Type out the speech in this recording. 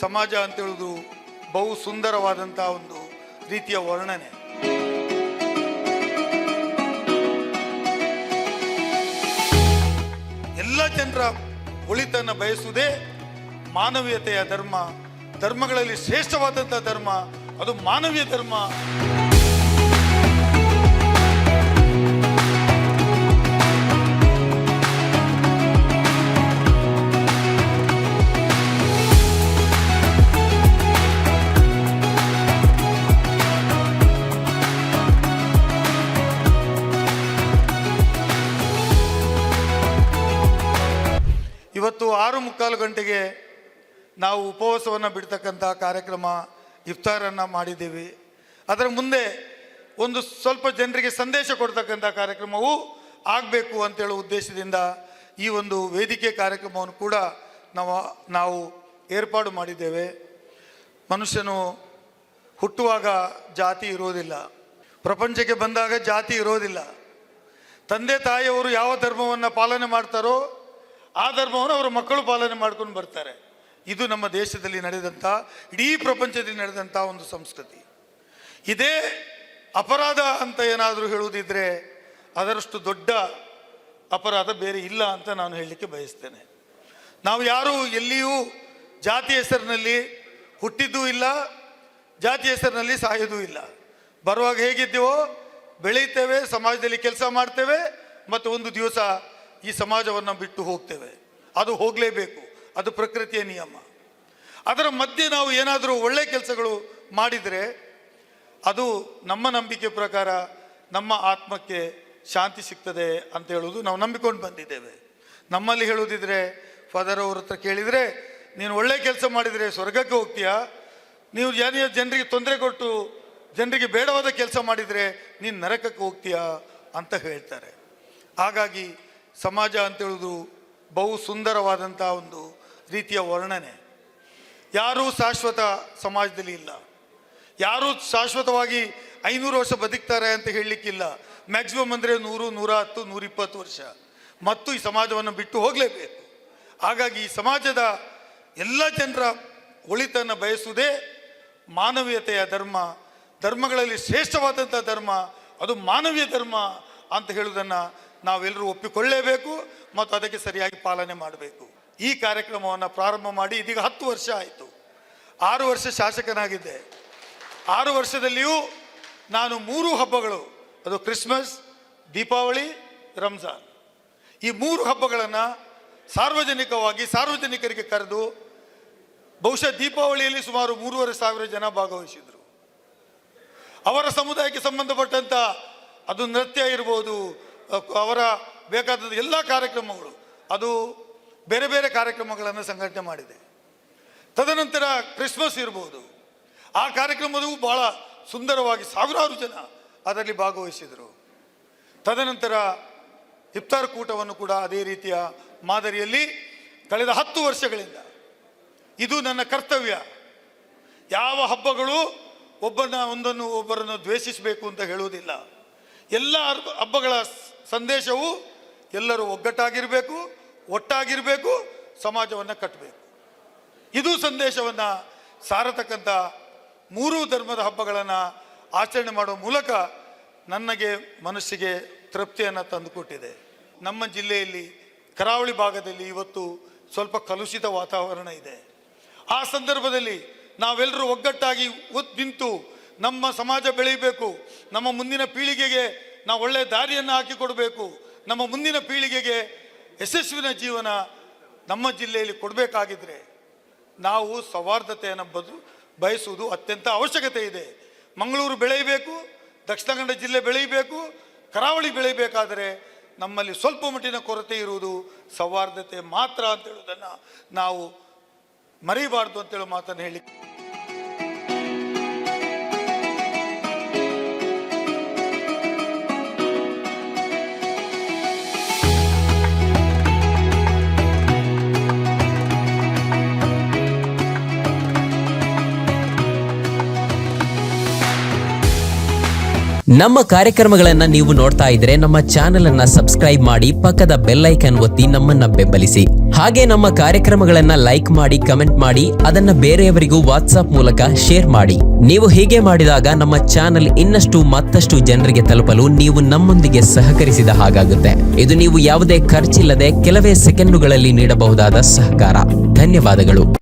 ಸಮಾಜ ಅಂತ ಹೇಳುವುದು ಬಹು ಸುಂದರವಾದಂಥ ಒಂದು ರೀತಿಯ ವರ್ಣನೆ. ಎಲ್ಲ ಜನರ ಒಳಿತನ್ನು ಬಯಸುವುದೇ ಮಾನವೀಯತೆಯ ಧರ್ಮ. ಧರ್ಮಗಳಲ್ಲಿ ಶ್ರೇಷ್ಠವಾದಂಥ ಧರ್ಮ ಅದು ಮಾನವೀಯ ಧರ್ಮ. ಇವತ್ತು 6:45 ಗಂಟೆಗೆ ನಾವು ಉಪವಾಸವನ್ನು ಬಿಡ್ತಕ್ಕಂಥ ಕಾರ್ಯಕ್ರಮ ಇಫ್ತಾರನ್ನು ಮಾಡಿದ್ದೀವಿ. ಅದರ ಮುಂದೆ ಒಂದು ಸ್ವಲ್ಪ ಜನರಿಗೆ ಸಂದೇಶ ಕೊಡ್ತಕ್ಕಂಥ ಕಾರ್ಯಕ್ರಮವೂ ಆಗಬೇಕು ಅಂತೇಳೋ ಉದ್ದೇಶದಿಂದ ಈ ಒಂದು ವೇದಿಕೆ ಕಾರ್ಯಕ್ರಮವನ್ನು ಕೂಡ ನಾವು ಏರ್ಪಾಡು ಮಾಡಿದ್ದೇವೆ. ಮನುಷ್ಯನು ಹುಟ್ಟುವಾಗ ಜಾತಿ ಇರೋದಿಲ್ಲ, ಪ್ರಪಂಚಕ್ಕೆ ಬಂದಾಗ ಜಾತಿ ಇರೋದಿಲ್ಲ. ತಂದೆ ತಾಯಿಯವರು ಯಾವ ಧರ್ಮವನ್ನು ಪಾಲನೆ ಮಾಡ್ತಾರೋ ಆ ಧರ್ಮವನ್ನು ಅವರ ಮಕ್ಕಳು ಪಾಲನೆ ಮಾಡ್ಕೊಂಡು ಬರ್ತಾರೆ. ಇದು ನಮ್ಮ ದೇಶದಲ್ಲಿ ನಡೆದಂಥ, ಇಡೀ ಪ್ರಪಂಚದಲ್ಲಿ ನಡೆದಂಥ ಒಂದು ಸಂಸ್ಕೃತಿ. ಇದೇ ಅಪರಾಧ ಅಂತ ಏನಾದರೂ ಹೇಳುವುದಿದ್ರೆ ಅದರಷ್ಟು ದೊಡ್ಡ ಅಪರಾಧ ಬೇರೆ ಇಲ್ಲ ಅಂತ ನಾನು ಹೇಳಲಿಕ್ಕೆ ಬಯಸ್ತೇನೆ. ನಾವು ಯಾರೂ ಎಲ್ಲಿಯೂ ಜಾತಿ ಹೆಸರಿನಲ್ಲಿ ಹುಟ್ಟಿದ್ದೂ ಇಲ್ಲ, ಜಾತಿ ಹೆಸರಿನಲ್ಲಿ ಸಾಯೋದೂ ಇಲ್ಲ. ಬರುವಾಗ ಹೇಗಿದ್ದೇವೋ ಬೆಳೀತೇವೆ, ಸಮಾಜದಲ್ಲಿ ಕೆಲಸ ಮಾಡ್ತೇವೆ, ಮತ್ತು ಒಂದು ದಿವಸ ಈ ಸಮಾಜವನ್ನು ಬಿಟ್ಟು ಹೋಗ್ತೇವೆ. ಅದು ಹೋಗಲೇಬೇಕು, ಅದು ಪ್ರಕೃತಿಯ ನಿಯಮ. ಅದರ ಮಧ್ಯೆ ನಾವು ಏನಾದರೂ ಒಳ್ಳೆಯ ಕೆಲಸಗಳು ಮಾಡಿದರೆ ಅದು ನಮ್ಮ ನಂಬಿಕೆ ಪ್ರಕಾರ ನಮ್ಮ ಆತ್ಮಕ್ಕೆ ಶಾಂತಿ ಸಿಗ್ತದೆ ಅಂತ ಹೇಳೋದು ನಾವು ನಂಬಿಕೊಂಡು ಬಂದಿದ್ದೇವೆ. ನಮ್ಮಲ್ಲಿ ಹೇಳುವುದಿದ್ರೆ ಫಾದರ್ ಅವ್ರ ಹತ್ರ ಕೇಳಿದರೆ, ನೀನು ಒಳ್ಳೆಯ ಕೆಲಸ ಮಾಡಿದರೆ ಸ್ವರ್ಗಕ್ಕೆ ಹೋಗ್ತೀಯಾ, ನೀವು ಜನರಿಗೆ ತೊಂದರೆ ಕೊಟ್ಟು ಜನರಿಗೆ ಬೇಡವಾದ ಕೆಲಸ ಮಾಡಿದರೆ ನೀನು ನರಕಕ್ಕೆ ಹೋಗ್ತೀಯಾ ಅಂತ ಹೇಳ್ತಾರೆ. ಹಾಗಾಗಿ ಸಮಾಜ ಅಂತೇಳೋದು ಬಹು ಸುಂದರವಾದಂಥ ಒಂದು ರೀತಿಯ ವರ್ಣನೆ. ಯಾರೂ ಶಾಶ್ವತ ಸಮಾಜದಲ್ಲಿ ಇಲ್ಲ. ಯಾರೂ ಶಾಶ್ವತವಾಗಿ 500 ವರ್ಷ ಬದುಕ್ತಾರೆ ಅಂತ ಹೇಳಲಿಕ್ಕಿಲ್ಲ. ಮ್ಯಾಕ್ಸಿಮಮ್ ಅಂದರೆ 100, 110, 120 ವರ್ಷ ಮತ್ತು ಈ ಸಮಾಜವನ್ನು ಬಿಟ್ಟು ಹೋಗಲೇಬೇಕು. ಹಾಗಾಗಿ ಈ ಸಮಾಜದ ಎಲ್ಲ ಜನರ ಒಳಿತನ್ನು ಬಯಸುವುದೇ ಮಾನವೀಯತೆಯ ಧರ್ಮ. ಧರ್ಮಗಳಲ್ಲಿ ಶ್ರೇಷ್ಠವಾದಂಥ ಧರ್ಮ ಅದು ಮಾನವೀಯ ಧರ್ಮ ಅಂತ ಹೇಳುವುದನ್ನು ನಾವೆಲ್ಲರೂ ಒಪ್ಪಿಕೊಳ್ಳಲೇಬೇಕು ಮತ್ತು ಅದಕ್ಕೆ ಸರಿಯಾಗಿ ಪಾಲನೆ ಮಾಡಬೇಕು. ಈ ಕಾರ್ಯಕ್ರಮವನ್ನು ಪ್ರಾರಂಭ ಮಾಡಿ ಇದೀಗ 10 ವರ್ಷ ಆಯಿತು. 6 ವರ್ಷ ಶಾಸಕನಾಗಿದ್ದೆ. 6 ವರ್ಷದಲ್ಲಿಯೂ ನಾನು 3 ಹಬ್ಬಗಳು, ಅದು ಕ್ರಿಸ್ಮಸ್, ದೀಪಾವಳಿ, ರಂಜಾನ್, ಈ 3 ಹಬ್ಬಗಳನ್ನು ಸಾರ್ವಜನಿಕರಿಗೆ ಕರೆದು, ಬಹುಶಃ ದೀಪಾವಳಿಯಲ್ಲಿ ಸುಮಾರು 3,500 ಜನ ಭಾಗವಹಿಸಿದರು. ಅವರ ಸಮುದಾಯಕ್ಕೆ ಸಂಬಂಧಪಟ್ಟಂಥ ಅದು ನೃತ್ಯ ಇರ್ಬೋದು, ಅವರ ಬೇಕಾದ ಎಲ್ಲ ಕಾರ್ಯಕ್ರಮಗಳು, ಅದು ಬೇರೆ ಬೇರೆ ಕಾರ್ಯಕ್ರಮಗಳನ್ನು ಸಂಘಟನೆ ಮಾಡಿದೆ. ತದನಂತರ ಕ್ರಿಸ್ಮಸ್ ಇರ್ಬೋದು, ಆ ಕಾರ್ಯಕ್ರಮವು ಭಾಳ ಸುಂದರವಾಗಿ ಸಾವಿರಾರು ಜನ ಅದರಲ್ಲಿ ಭಾಗವಹಿಸಿದರು. ತದನಂತರ ಇಫ್ತಾರ್ ಕೂಟವನ್ನು ಕೂಡ ಅದೇ ರೀತಿಯ ಮಾದರಿಯಲ್ಲಿ ಕಳೆದ 10 ವರ್ಷಗಳಿಂದ ಇದು ನನ್ನ ಕರ್ತವ್ಯ. ಯಾವ ಹಬ್ಬಗಳು ಒಬ್ಬರನ್ನು ದ್ವೇಷಿಸಬೇಕು ಅಂತ ಹೇಳುವುದಿಲ್ಲ. ಎಲ್ಲ ಹಬ್ಬಗಳ ಸಂದೇಶವು ಎಲ್ಲರೂ ಒಗ್ಗಟ್ಟಾಗಿರಬೇಕು, ಒಟ್ಟಾಗಿರಬೇಕು, ಸಮಾಜವನ್ನು ಕಟ್ಟಬೇಕು. ಇದು ಸಂದೇಶವನ್ನು ಸಾರತಕ್ಕಂಥ 3 ಧರ್ಮದ ಹಬ್ಬಗಳನ್ನು ಆಚರಣೆ ಮಾಡುವ ಮೂಲಕ ನನಗೆ ಮನಸ್ಸಿಗೆ ತೃಪ್ತಿಯನ್ನು ತಂದುಕೊಟ್ಟಿದೆ. ನಮ್ಮ ಜಿಲ್ಲೆಯಲ್ಲಿ ಕರಾವಳಿ ಭಾಗದಲ್ಲಿ ಇವತ್ತು ಸ್ವಲ್ಪ ಕಲುಷಿತ ವಾತಾವರಣ ಇದೆ. ಆ ಸಂದರ್ಭದಲ್ಲಿ ನಾವೆಲ್ಲರೂ ಒಗ್ಗಟ್ಟಾಗಿ ನಿಂತು ನಮ್ಮ ಸಮಾಜ ಬೆಳೀಬೇಕು, ನಮ್ಮ ಮುಂದಿನ ಪೀಳಿಗೆಗೆ ನಾವು ಒಳ್ಳೆಯ ದಾರಿಯನ್ನು ಹಾಕಿಕೊಡಬೇಕು, ನಮ್ಮ ಮುಂದಿನ ಪೀಳಿಗೆಗೆ ಯಶಸ್ವಿನ ಜೀವನ ನಮ್ಮ ಜಿಲ್ಲೆಯಲ್ಲಿ ಕೊಡಬೇಕಾಗಿದ್ದರೆ ನಾವು ಸೌಹಾರ್ದತೆಯನ್ನು ಬಯಸುವುದು ಅತ್ಯಂತ ಅವಶ್ಯಕತೆ ಇದೆ. ಮಂಗಳೂರು ಬೆಳೆಯಬೇಕು, ದಕ್ಷಿಣ ಕನ್ನಡ ಜಿಲ್ಲೆ ಬೆಳೆಯಬೇಕು, ಕರಾವಳಿ ಬೆಳೆಯಬೇಕಾದರೆ ನಮ್ಮಲ್ಲಿ ಸ್ವಲ್ಪ ಮಟ್ಟಿನ ಕೊರತೆ ಇರುವುದು ಸೌಹಾರ್ದತೆ ಮಾತ್ರ ಅಂತ ಹೇಳೋದನ್ನು ನಾವು ಮರೆಯಬಾರ್ದು ಅಂತೇಳೋ ಮಾತನ್ನು ಹೇಳಿ ನಮ್ಮ ಕಾರ್ಯಕ್ರಮಗಳನ್ನು ನೀವು ನೋಡ್ತಾ ಇದ್ರೆ ನಮ್ಮ ಚಾನೆಲ್ ಅನ್ನ ಸಬ್ಸ್ಕ್ರೈಬ್ ಮಾಡಿ, ಪಕ್ಕದ ಬೆಲ್ ಐಕಾನ್ ಒತ್ತಿ ನಮ್ಮನ್ನ ಬೆಂಬಲಿಸಿ. ಹಾಗೆ ನಮ್ಮ ಕಾರ್ಯಕ್ರಮಗಳನ್ನ ಲೈಕ್ ಮಾಡಿ, ಕಮೆಂಟ್ ಮಾಡಿ, ಅದನ್ನ ಬೇರೆಯವರಿಗೂ ವಾಟ್ಸ್ಆಪ್ ಮೂಲಕ ಶೇರ್ ಮಾಡಿ. ನೀವು ಹೀಗೆ ಮಾಡಿದಾಗ ನಮ್ಮ ಚಾನೆಲ್ ಮತ್ತಷ್ಟು ಜನರಿಗೆ ತಲುಪಲು ನೀವು ನಮ್ಮೊಂದಿಗೆ ಸಹಕರಿಸಿದ ಹಾಗಾಗುತ್ತೆ. ಇದು ನೀವು ಯಾವುದೇ ಖರ್ಚಿಲ್ಲದೆ ಕೆಲವೇ ಸೆಕೆಂಡುಗಳಲ್ಲಿ ನೀಡಬಹುದಾದ ಸಹಕಾರ. ಧನ್ಯವಾದಗಳು.